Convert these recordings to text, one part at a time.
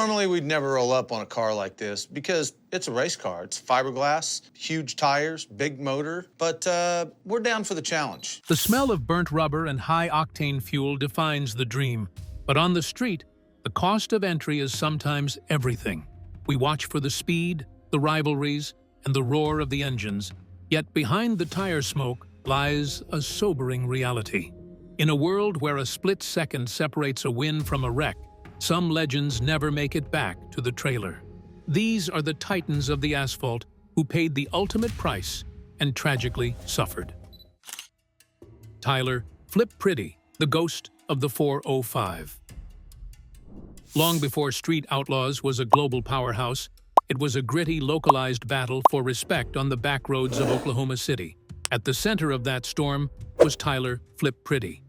Normally, we'd never roll up on a car like this because it's a race car. It's fiberglass, huge tires, big motor, but we're down for the challenge. The smell of burnt rubber and high-octane fuel defines the dream, but on the street, the cost of entry is sometimes everything. We watch for the speed, the rivalries, and the roar of the engines, yet behind the tire smoke lies a sobering reality. In a world where a split second separates a win from a wreck, some legends never make it back to the trailer. These are the titans of the asphalt who paid the ultimate price and tragically suffered. Tyler "Flip" Priddy, the ghost of the 405. Long before Street Outlaws was a global powerhouse, it was a gritty, localized battle for respect on the back roads of Oklahoma City. At the center of that storm was Tyler "Flip" Priddy.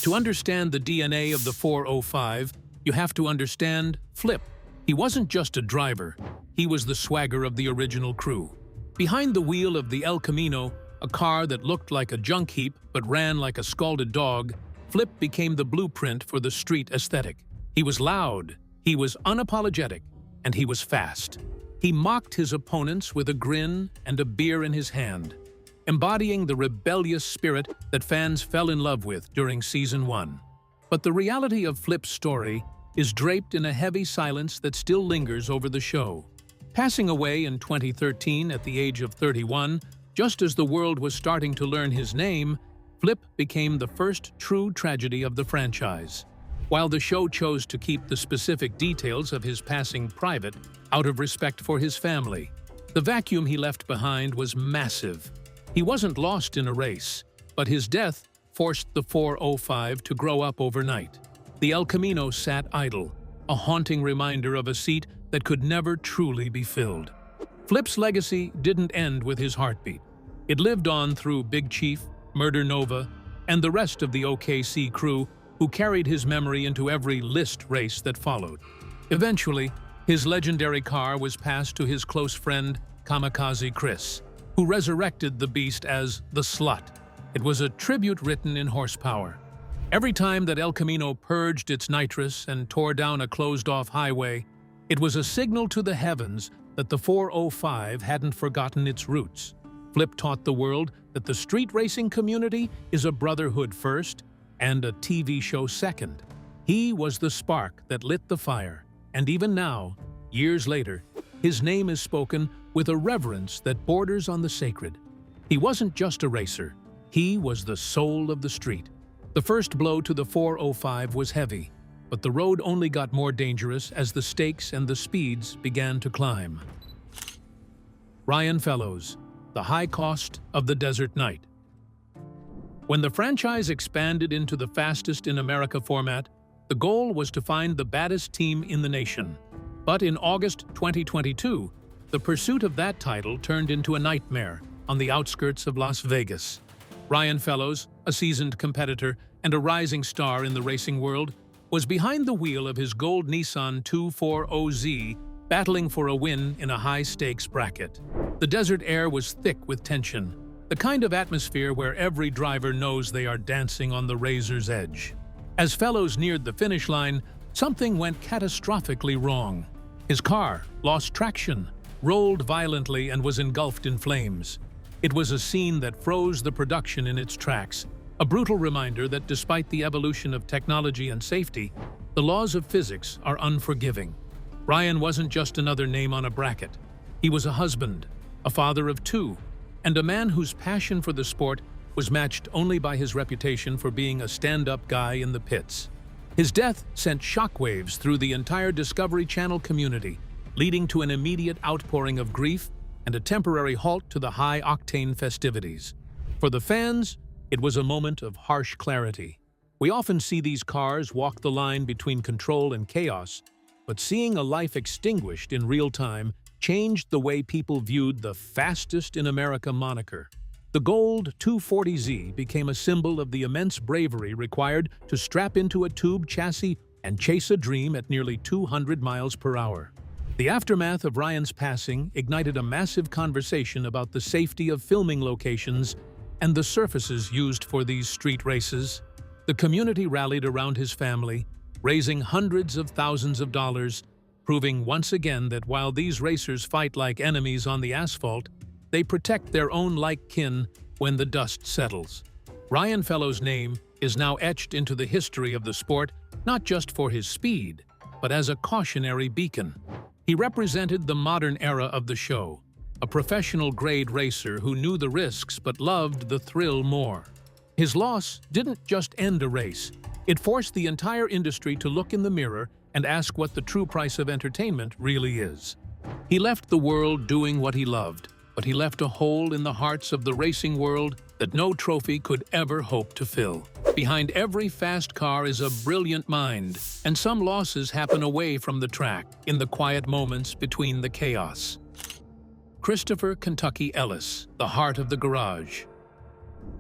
To understand the DNA of the 405, you have to understand Flip. He wasn't just a driver, he was the swagger of the original crew. Behind the wheel of the El Camino, a car that looked like a junk heap but ran like a scalded dog, Flip became the blueprint for the street aesthetic. He was loud, he was unapologetic, and he was fast. He mocked his opponents with a grin and a beer in his hand, embodying the rebellious spirit that fans fell in love with during Season 1. But the reality of Flip's story is draped in a heavy silence that still lingers over the show. Passing away in 2013 at the age of 31, just as the world was starting to learn his name, Flip became the first true tragedy of the franchise. While the show chose to keep the specific details of his passing private, out of respect for his family, the vacuum he left behind was massive. He wasn't lost in a race, but his death forced the 405 to grow up overnight. The El Camino sat idle, a haunting reminder of a seat that could never truly be filled. Flip's legacy didn't end with his heartbeat. It lived on through Big Chief, Murder Nova, and the rest of the OKC crew who carried his memory into every list race that followed. Eventually, his legendary car was passed to his close friend, Kamikaze Chris, who resurrected the beast as the Slut. It was a tribute written in horsepower. Every time that El Camino purged its nitrous and tore down a closed-off highway, it was a signal to the heavens that the 405 hadn't forgotten its roots. Flip taught the world that the street racing community is a brotherhood first and a TV show second. He was the spark that lit the fire, and even now, years later, his name is spoken with a reverence that borders on the sacred. He wasn't just a racer. He was the soul of the street. The first blow to the 405 was heavy, but the road only got more dangerous as the stakes and the speeds began to climb. Ryan Fellows, the high cost of the desert night. When the franchise expanded into the fastest in America format, the goal was to find the baddest team in the nation. But in August 2022, the pursuit of that title turned into a nightmare on the outskirts of Las Vegas. Ryan Fellows, a seasoned competitor and a rising star in the racing world, was behind the wheel of his gold Nissan 240Z, battling for a win in a high-stakes bracket. The desert air was thick with tension, the kind of atmosphere where every driver knows they are dancing on the razor's edge. As Fellows neared the finish line, something went catastrophically wrong. His car lost traction, rolled violently, and was engulfed in flames. It was a scene that froze the production in its tracks, a brutal reminder that despite the evolution of technology and safety, the laws of physics are unforgiving. Ryan wasn't just another name on a bracket. He was a husband, a father of two, and a man whose passion for the sport was matched only by his reputation for being a stand-up guy in the pits. His death sent shockwaves through the entire Discovery Channel community, leading to an immediate outpouring of grief and a temporary halt to the high-octane festivities. For the fans, it was a moment of harsh clarity. We often see these cars walk the line between control and chaos, but seeing a life extinguished in real time changed the way people viewed the fastest in America moniker. The gold 240Z became a symbol of the immense bravery required to strap into a tube chassis and chase a dream at nearly 200 miles per hour. The aftermath of Ryan's passing ignited a massive conversation about the safety of filming locations and the surfaces used for these street races. The community rallied around his family, raising hundreds of thousands of dollars, proving once again that while these racers fight like enemies on the asphalt, they protect their own like kin when the dust settles. Ryan Fellow's name is now etched into the history of the sport, not just for his speed, but as a cautionary beacon. He represented the modern era of the show, a professional-grade racer who knew the risks but loved the thrill more. His loss didn't just end a race. It forced the entire industry to look in the mirror and ask what the true price of entertainment really is. He left the world doing what he loved, but he left a hole in the hearts of the racing world that no trophy could ever hope to fill. Behind every fast car is a brilliant mind, and some losses happen away from the track, in the quiet moments between the chaos. Christopher "Kentucky" Ellis, the heart of the garage.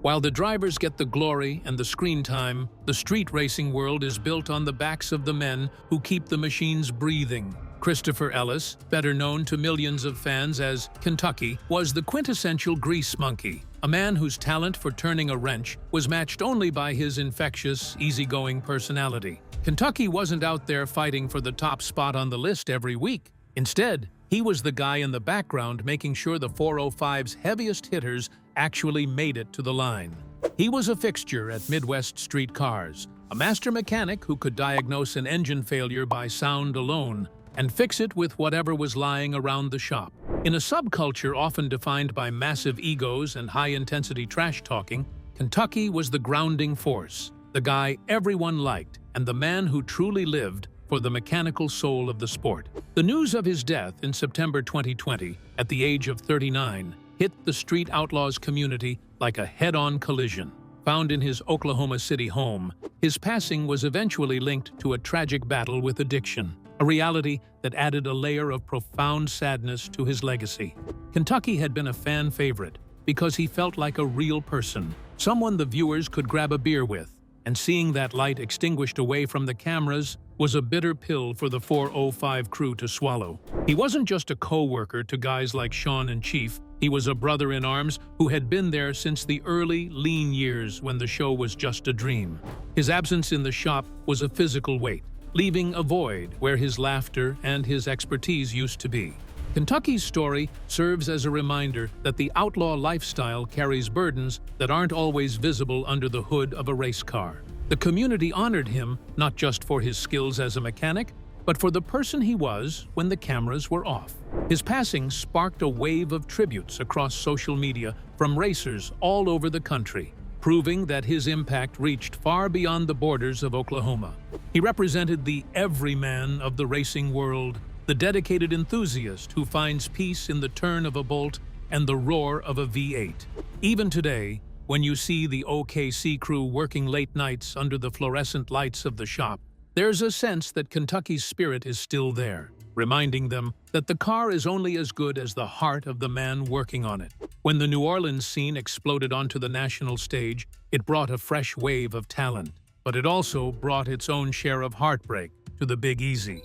While the drivers get the glory and the screen time, the street racing world is built on the backs of the men who keep the machines breathing. Christopher Ellis, better known to millions of fans as Kentucky, was the quintessential grease monkey, a man whose talent for turning a wrench was matched only by his infectious, easygoing personality. Kentucky wasn't out there fighting for the top spot on the list every week. Instead, he was the guy in the background making sure the 405's heaviest hitters actually made it to the line. He was a fixture at Midwest street cars, a master mechanic who could diagnose an engine failure by sound alone and fix it with whatever was lying around the shop. In a subculture often defined by massive egos and high-intensity trash-talking, Kentucky was the grounding force, the guy everyone liked, and the man who truly lived for the mechanical soul of the sport. The news of his death in September 2020, at the age of 39, hit the Street Outlaws community like a head-on collision. Found in his Oklahoma City home, his passing was eventually linked to a tragic battle with addiction, a reality that added a layer of profound sadness to his legacy. Kentucky had been a fan favorite because he felt like a real person, someone the viewers could grab a beer with, and seeing that light extinguished away from the cameras was a bitter pill for the 405 crew to swallow. He wasn't just a co-worker to guys like Sean and Chief, he was a brother-in-arms who had been there since the early, lean years when the show was just a dream. His absence in the shop was a physical weight, leaving a void where his laughter and his expertise used to be. Kentucky's story serves as a reminder that the outlaw lifestyle carries burdens that aren't always visible under the hood of a race car. The community honored him not just for his skills as a mechanic, but for the person he was when the cameras were off. His passing sparked a wave of tributes across social media from racers all over the country, proving that his impact reached far beyond the borders of Oklahoma. He represented the everyman of the racing world, the dedicated enthusiast who finds peace in the turn of a bolt and the roar of a V8. Even today, when you see the OKC crew working late nights under the fluorescent lights of the shop, there's a sense that Kentucky's spirit is still there, reminding them that the car is only as good as the heart of the man working on it. When the New Orleans scene exploded onto the national stage, it brought a fresh wave of talent, but it also brought its own share of heartbreak to the Big Easy.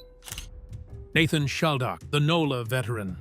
Nathan Sheldock, the NOLA veteran.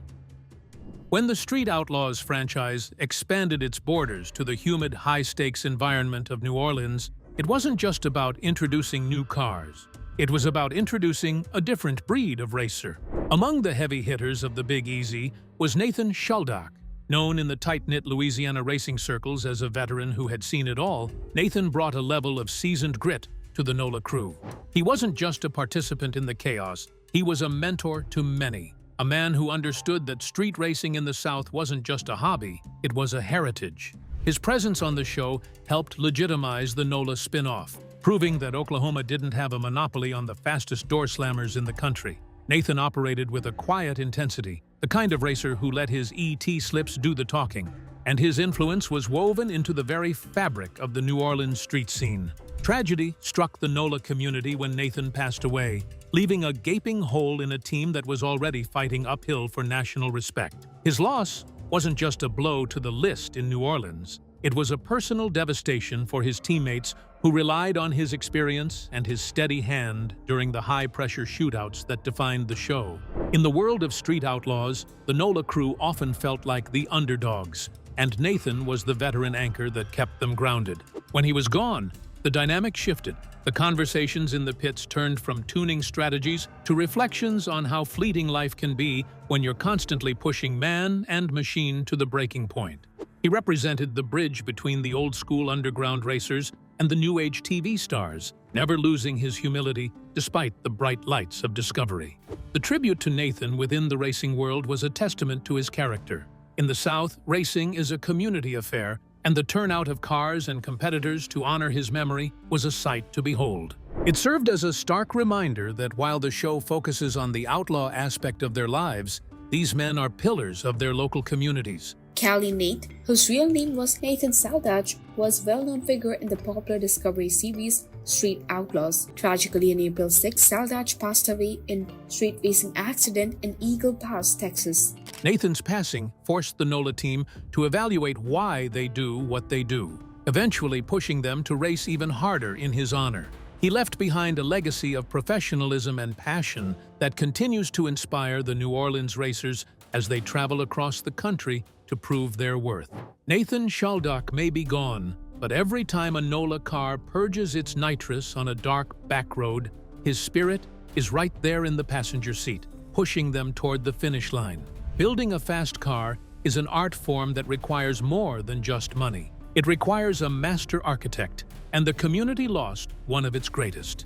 When the Street Outlaws franchise expanded its borders to the humid, high-stakes environment of New Orleans, it wasn't just about introducing new cars. It was about introducing a different breed of racer. Among the heavy hitters of the Big Easy was Nathan Sheldock. Known in the tight-knit Louisiana racing circles as a veteran who had seen it all, Nathan brought a level of seasoned grit to the NOLA crew. He wasn't just a participant in the chaos, he was a mentor to many. A man who understood that street racing in the South wasn't just a hobby, it was a heritage. His presence on the show helped legitimize the NOLA spin-off, proving that Oklahoma didn't have a monopoly on the fastest door slammers in the country. Nathan operated with a quiet intensity, the kind of racer who let his ET slips do the talking, and his influence was woven into the very fabric of the New Orleans street scene. Tragedy struck the NOLA community when Nathan passed away, leaving a gaping hole in a team that was already fighting uphill for national respect. His loss wasn't just a blow to the list in New Orleans. It was a personal devastation for his teammates who relied on his experience and his steady hand during the high-pressure shootouts that defined the show. In the world of Street Outlaws, the NOLA crew often felt like the underdogs, and Nathan was the veteran anchor that kept them grounded. When he was gone, The dynamic shifted. The conversations in the pits turned from tuning strategies to reflections on how fleeting life can be when you're constantly pushing man and machine to the breaking point. He represented the bridge between the old-school underground racers and the new-age TV stars, never losing his humility despite the bright lights of discovery. The tribute to Nathan within the racing world was a testament to his character. In the South, racing is a community affair, and the turnout of cars and competitors to honor his memory was a sight to behold. It served as a stark reminder that while the show focuses on the outlaw aspect of their lives, these men are pillars of their local communities. Cali Nate, whose real name was Nathan Sheldock, was a well-known figure in the popular Discovery series Street Outlaws. Tragically, on April 6, Sheldock passed away in a street racing accident in Eagle Pass, Texas. Nathan's passing forced the NOLA team to evaluate why they do what they do, eventually pushing them to race even harder in his honor. He left behind a legacy of professionalism and passion that continues to inspire the New Orleans racers as they travel across the country to prove their worth. Nathan Sheldock may be gone, but every time a NOLA car purges its nitrous on a dark back road, his spirit is right there in the passenger seat, pushing them toward the finish line. Building a fast car is an art form that requires more than just money. It requires a master architect, and the community lost one of its greatest.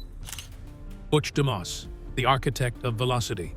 Butch Demos, the architect of velocity.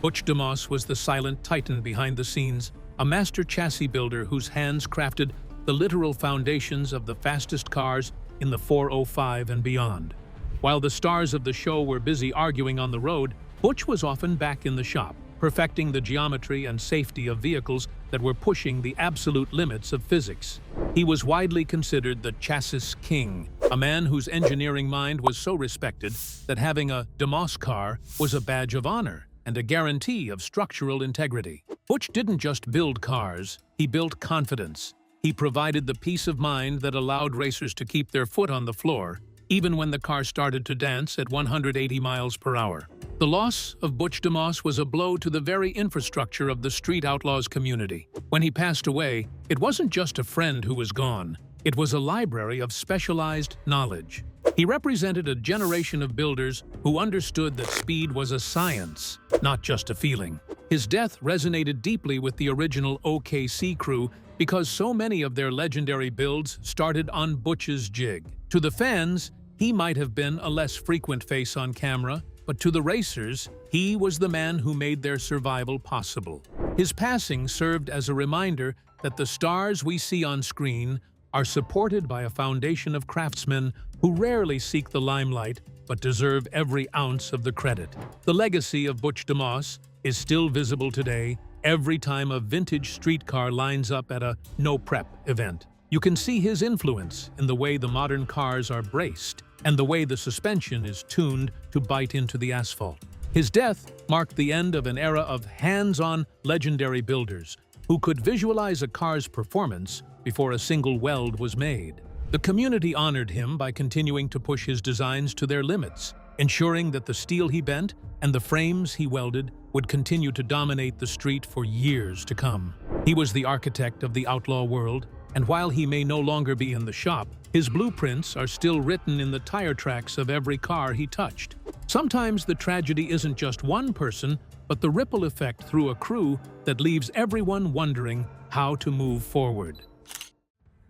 Butch Demos was the silent titan behind the scenes, a master chassis builder whose hands crafted the literal foundations of the fastest cars in the 405 and beyond. While the stars of the show were busy arguing on the road, Butch was often back in the shop, perfecting the geometry and safety of vehicles that were pushing the absolute limits of physics. He was widely considered the chassis king, a man whose engineering mind was so respected that having a Demos car was a badge of honor and a guarantee of structural integrity. Butch didn't just build cars, he built confidence. He provided the peace of mind that allowed racers to keep their foot on the floor, even when the car started to dance at 180 miles per hour. The loss of Butch Demos was a blow to the very infrastructure of the Street Outlaws community. When he passed away, it wasn't just a friend who was gone. It was a library of specialized knowledge. He represented a generation of builders who understood that speed was a science, not just a feeling. His death resonated deeply with the original OKC crew because so many of their legendary builds started on Butch's jig. To the fans, he might have been a less frequent face on camera, but to the racers, he was the man who made their survival possible. His passing served as a reminder that the stars we see on screen are supported by a foundation of craftsmen who rarely seek the limelight but deserve every ounce of the credit. The legacy of Butch Demos is still visible today every time a vintage streetcar lines up at a no-prep event. You can see his influence in the way the modern cars are braced and the way the suspension is tuned to bite into the asphalt. His death marked the end of an era of hands-on legendary builders who could visualize a car's performance before a single weld was made. The community honored him by continuing to push his designs to their limits, ensuring that the steel he bent and the frames he welded would continue to dominate the street for years to come. He was the architect of the outlaw world, and while he may no longer be in the shop, his blueprints are still written in the tire tracks of every car he touched. Sometimes the tragedy isn't just one person, but the ripple effect through a crew that leaves everyone wondering how to move forward.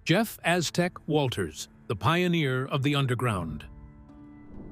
Jeff Aztec Walters, the pioneer of the underground.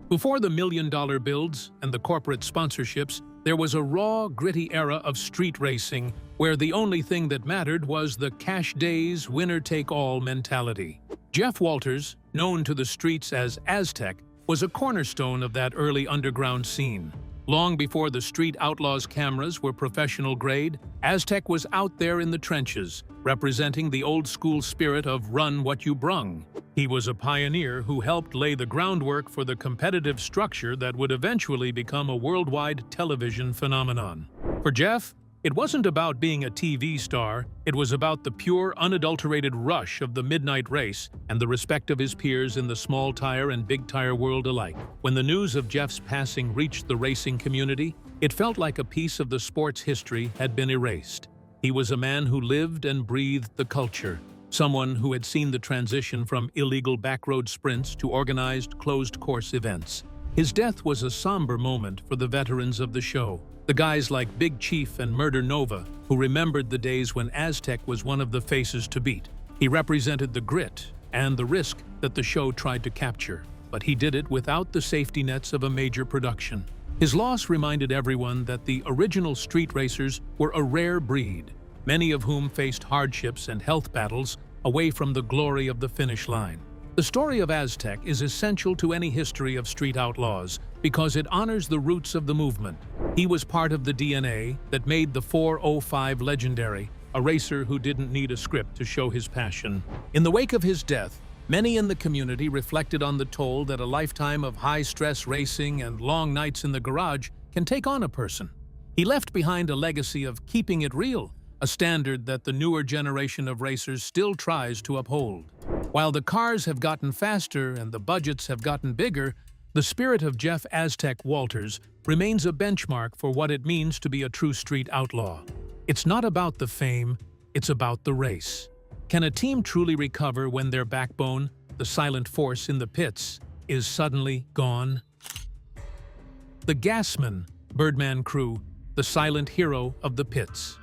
Before the million-dollar builds and the corporate sponsorships, there was a raw, gritty era of street racing where the only thing that mattered was the cash days, winner-take-all mentality. Jeff Walters, known to the streets as Aztec, was a cornerstone of that early underground scene. Long before the Street Outlaws cameras were professional grade, Aztec was out there in the trenches, representing the old-school spirit of run what you brung. He was a pioneer who helped lay the groundwork for the competitive structure that would eventually become a worldwide television phenomenon. For Jeff, it wasn't about being a TV star, it was about the pure, unadulterated rush of the midnight race and the respect of his peers in the small tire and big tire world alike. When the news of Jeff's passing reached the racing community, it felt like a piece of the sport's history had been erased. He was a man who lived and breathed the culture, someone who had seen the transition from illegal backroad sprints to organized closed-course events. His death was a somber moment for the veterans of the show, the guys like Big Chief and Murder Nova, who remembered the days when Aztec was one of the faces to beat. He represented the grit and the risk that the show tried to capture, but he did it without the safety nets of a major production. His loss reminded everyone that the original street racers were a rare breed, many of whom faced hardships and health battles away from the glory of the finish line. The story of Aztec is essential to any history of street outlaws because it honors the roots of the movement. He was part of the DNA that made the 405 legendary, a racer who didn't need a script to show his passion. In the wake of his death, many in the community reflected on the toll that a lifetime of high-stress racing and long nights in the garage can take on a person. He left behind a legacy of keeping it real, a standard that the newer generation of racers still tries to uphold. While the cars have gotten faster and the budgets have gotten bigger, the spirit of Jeff Aztec Walters remains a benchmark for what it means to be a true street outlaw. It's not about the fame, it's about the race. Can a team truly recover when their backbone, the silent force in the pits, is suddenly gone? The Gasman Birdman crew, the silent hero of the pits.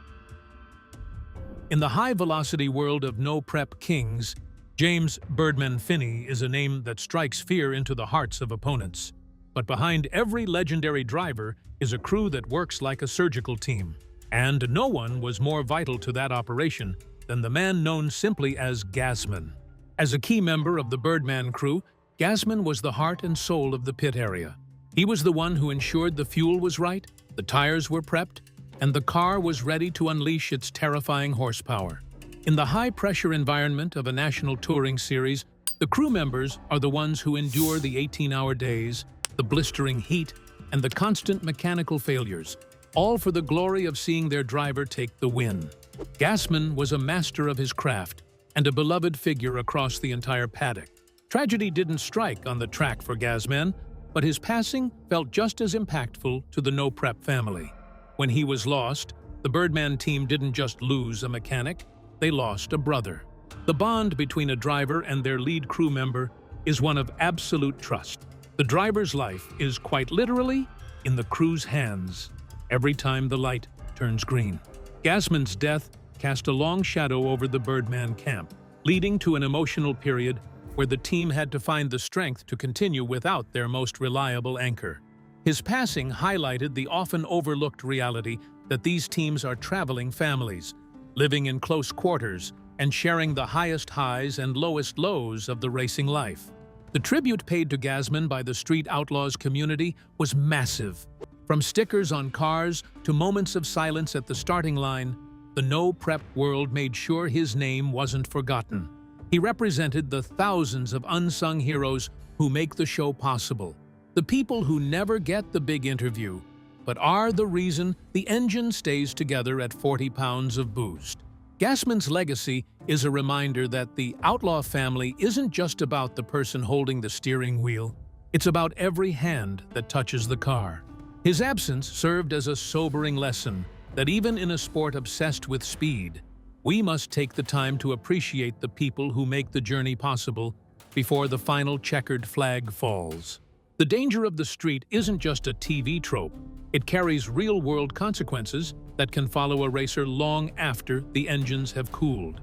In the high-velocity world of no-prep kings, James Birdman Finney is a name that strikes fear into the hearts of opponents. But behind every legendary driver is a crew that works like a surgical team. And no one was more vital to that operation than the man known simply as Gasman. As a key member of the Birdman crew, Gasman was the heart and soul of the pit area. He was the one who ensured the fuel was right, the tires were prepped, and the car was ready to unleash its terrifying horsepower. In the high-pressure environment of a national touring series, the crew members are the ones who endure the 18-hour days, the blistering heat, and the constant mechanical failures, all for the glory of seeing their driver take the win. Gasman was a master of his craft and a beloved figure across the entire paddock. Tragedy didn't strike on the track for Gasman, but his passing felt just as impactful to the no-prep family. When he was lost, the Birdman team didn't just lose a mechanic, they lost a brother. The bond between a driver and their lead crew member is one of absolute trust. The driver's life is quite literally in the crew's hands every time the light turns green. Gasman's death cast a long shadow over the Birdman camp, leading to an emotional period where the team had to find the strength to continue without their most reliable anchor. His passing highlighted the often overlooked reality that these teams are traveling families, living in close quarters and sharing the highest highs and lowest lows of the racing life. The tribute paid to Gasman by the Street Outlaws community was massive. From stickers on cars to moments of silence at the starting line, the no-prep world made sure his name wasn't forgotten. He represented the thousands of unsung heroes who make the show possible. The people who never get the big interview, but are the reason the engine stays together at 40 pounds of boost. Gasman's legacy is a reminder that the outlaw family isn't just about the person holding the steering wheel. It's about every hand that touches the car. His absence served as a sobering lesson that even in a sport obsessed with speed, we must take the time to appreciate the people who make the journey possible before the final checkered flag falls. The danger of the street isn't just a TV trope. It carries real-world consequences that can follow a racer long after the engines have cooled.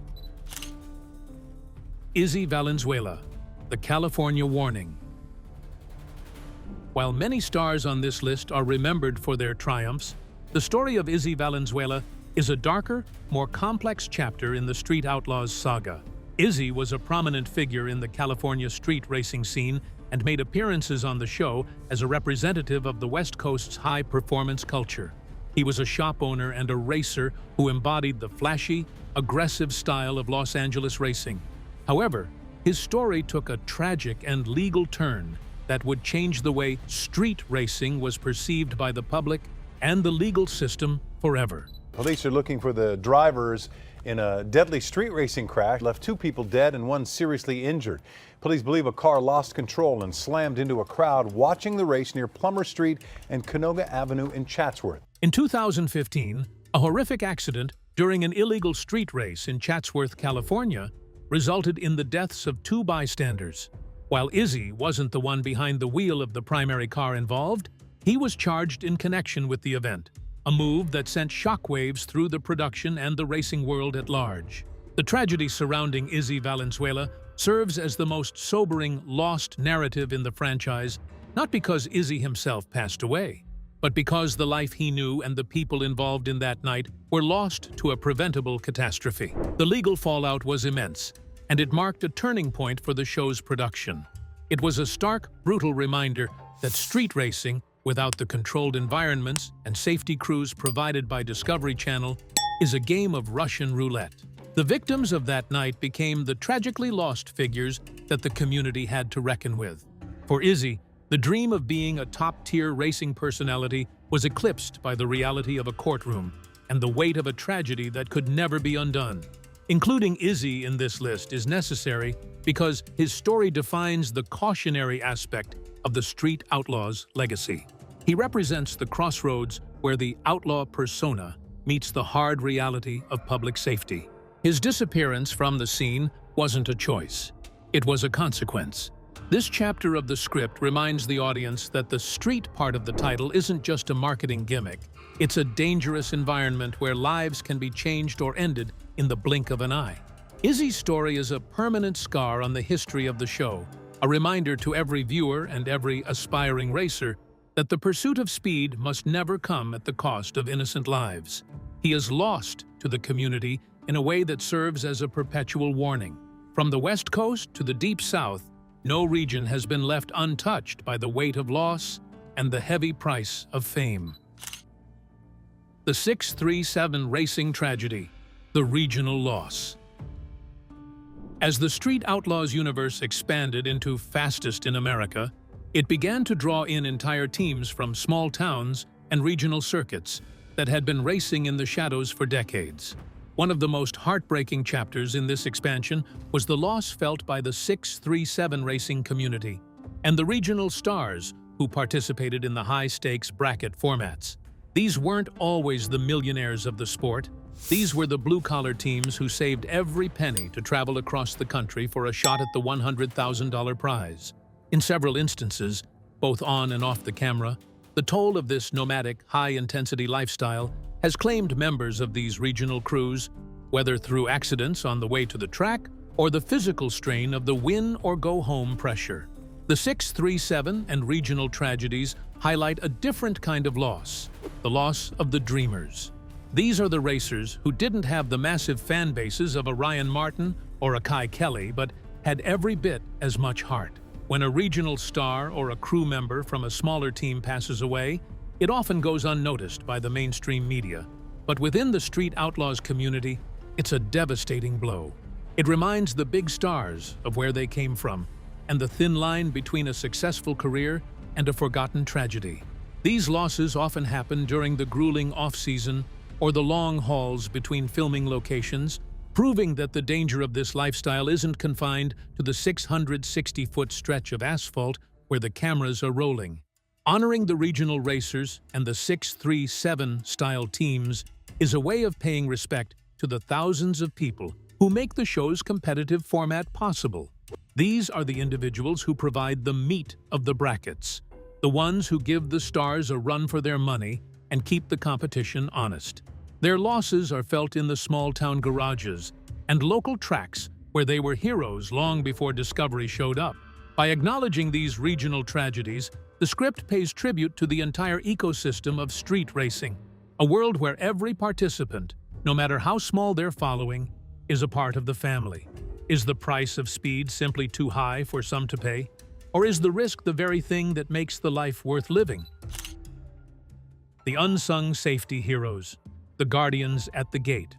Izzy Valenuela, the California Warning. While many stars on this list are remembered for their triumphs, the story of Izzy Valenuela is a darker, more complex chapter in the Street Outlaws saga. Izzy was a prominent figure in the California street racing scene and made appearances on the show as a representative of the West Coast's high-performance culture. He was a shop owner and a racer who embodied the flashy, aggressive style of Los Angeles racing. However, his story took a tragic and legal turn that would change the way street racing was perceived by the public and the legal system forever. Police are looking for the drivers in a deadly street racing crash left 2 people dead and 1 seriously injured. Police believe a car lost control and slammed into a crowd watching the race near Plummer Street and Canoga Avenue in Chatsworth. In 2015, a horrific accident during an illegal street race in Chatsworth, California, resulted in the deaths of 2 bystanders. While Izzy wasn't the one behind the wheel of the primary car involved, he was charged in connection with the event, a move that sent shockwaves through the production and the racing world at large. The tragedy surrounding Izzy Valenuela serves as the most sobering lost narrative in the franchise, not because Izzy himself passed away, but because the life he knew and the people involved in that night were lost to a preventable catastrophe. The legal fallout was immense, and it marked a turning point for the show's production. It was a stark, brutal reminder that street racing, without the controlled environments and safety crews provided by Discovery Channel, is a game of Russian roulette. The victims of that night became the tragically lost figures that the community had to reckon with. For Izzy, the dream of being a top-tier racing personality was eclipsed by the reality of a courtroom and the weight of a tragedy that could never be undone. Including Izzy in this list is necessary because his story defines the cautionary aspect of the Street Outlaws' legacy. He represents the crossroads where the outlaw persona meets the hard reality of public safety. His disappearance from the scene wasn't a choice. It was a consequence. This chapter of the script reminds the audience that the street part of the title isn't just a marketing gimmick. It's a dangerous environment where lives can be changed or ended in the blink of an eye. Izzy's story is a permanent scar on the history of the show, a reminder to every viewer and every aspiring racer that the pursuit of speed must never come at the cost of innocent lives. He is lost to the community in a way that serves as a perpetual warning. From the West Coast to the Deep South, no region has been left untouched by the weight of loss and the heavy price of fame. The 637 racing tragedy, the regional loss. As the Street Outlaws universe expanded into fastest in America, it began to draw in entire teams from small towns and regional circuits that had been racing in the shadows for decades. One of the most heartbreaking chapters in this expansion was the loss felt by the 637 racing community and the regional stars who participated in the high-stakes bracket formats. These weren't always the millionaires of the sport. These were the blue-collar teams who saved every penny to travel across the country for a shot at the $100,000 prize. In several instances, both on and off the camera, the toll of this nomadic, high-intensity lifestyle has claimed members of these regional crews, whether through accidents on the way to the track or the physical strain of the win-or-go-home pressure. The 637 and regional tragedies highlight a different kind of loss, the loss of the dreamers. These are the racers who didn't have the massive fan bases of a Ryan Martin or a Kai Kelly, but had every bit as much heart. When a regional star or a crew member from a smaller team passes away, it often goes unnoticed by the mainstream media. But within the Street Outlaws community, it's a devastating blow. It reminds the big stars of where they came from and the thin line between a successful career and a forgotten tragedy. These losses often happen during the grueling off-season or the long hauls between filming locations, proving that the danger of this lifestyle isn't confined to the 660-foot stretch of asphalt where the cameras are rolling. Honoring the regional racers and the 637-style teams is a way of paying respect to the thousands of people who make the show's competitive format possible. These are the individuals who provide the meat of the brackets, the ones who give the stars a run for their money and keep the competition honest. Their losses are felt in the small-town garages and local tracks where they were heroes long before Discovery showed up. By acknowledging these regional tragedies, the script pays tribute to the entire ecosystem of street racing, a world where every participant, no matter how small their following, is a part of the family. Is the price of speed simply too high for some to pay? Or is the risk the very thing that makes the life worth living? The unsung safety heroes, the guardians at the gate.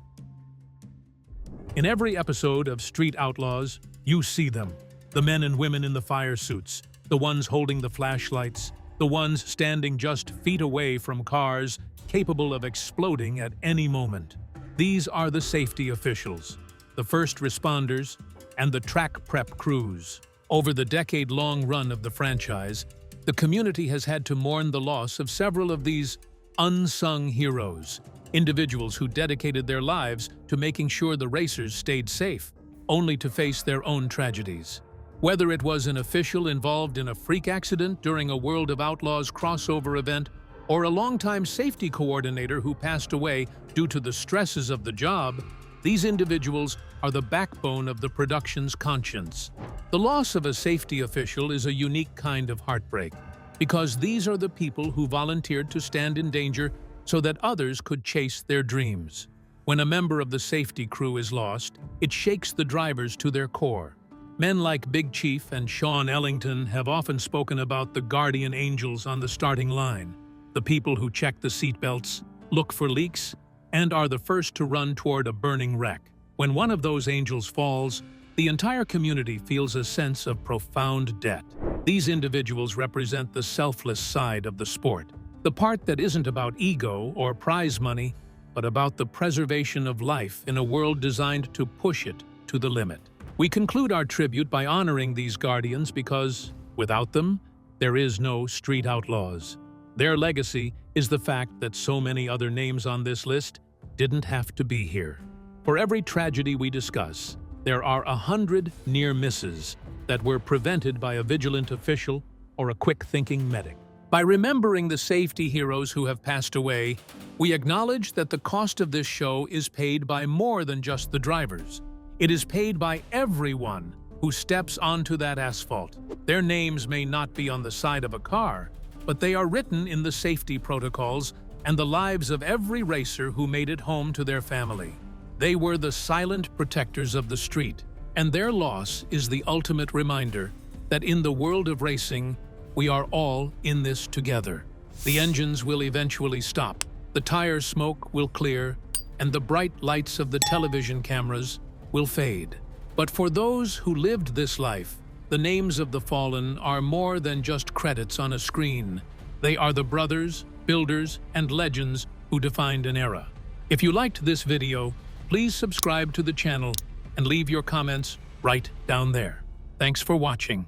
In every episode of Street Outlaws, you see them, the men and women in the fire suits, the ones holding the flashlights, the ones standing just feet away from cars capable of exploding at any moment. These are the safety officials, the first responders, and the track prep crews. Over the decade-long run of the franchise, the community has had to mourn the loss of several of these unsung heroes, individuals who dedicated their lives to making sure the racers stayed safe. only to face their own tragedies. Whether it was an official involved in a freak accident during a World of Outlaws crossover event, or a longtime safety coordinator who passed away due to the stresses of the job, these individuals are the backbone of the production's conscience. The loss of a safety official is a unique kind of heartbreak, because these are the people who volunteered to stand in danger so that others could chase their dreams. When a member of the safety crew is lost, it shakes the drivers to their core. Men like Big Chief and Sean Ellington have often spoken about the guardian angels on the starting line, the people who check the seatbelts, look for leaks, and are the first to run toward a burning wreck. When one of those angels falls, the entire community feels a sense of profound debt. These individuals represent the selfless side of the sport, the part that isn't about ego or prize money, but about the preservation of life in a world designed to push it to the limit. We conclude our tribute by honoring these guardians because, without them, there is no Street Outlaws. Their legacy is the fact that so many other names on this list didn't have to be here. For every tragedy we discuss, there are 100 near misses that were prevented by a vigilant official or a quick-thinking medic. By remembering the safety heroes who have passed away, we acknowledge that the cost of this show is paid by more than just the drivers. It is paid by everyone who steps onto that asphalt. Their names may not be on the side of a car, but they are written in the safety protocols and the lives of every racer who made it home to their family. They were the silent protectors of the street, and their loss is the ultimate reminder that in the world of racing, we are all in this together. The engines will eventually stop, the tire smoke will clear, and the bright lights of the television cameras will fade. But for those who lived this life, the names of the fallen are more than just credits on a screen. They are the brothers, builders, and legends who defined an era. If you liked this video, please subscribe to the channel and leave your comments right down there. Thanks for watching.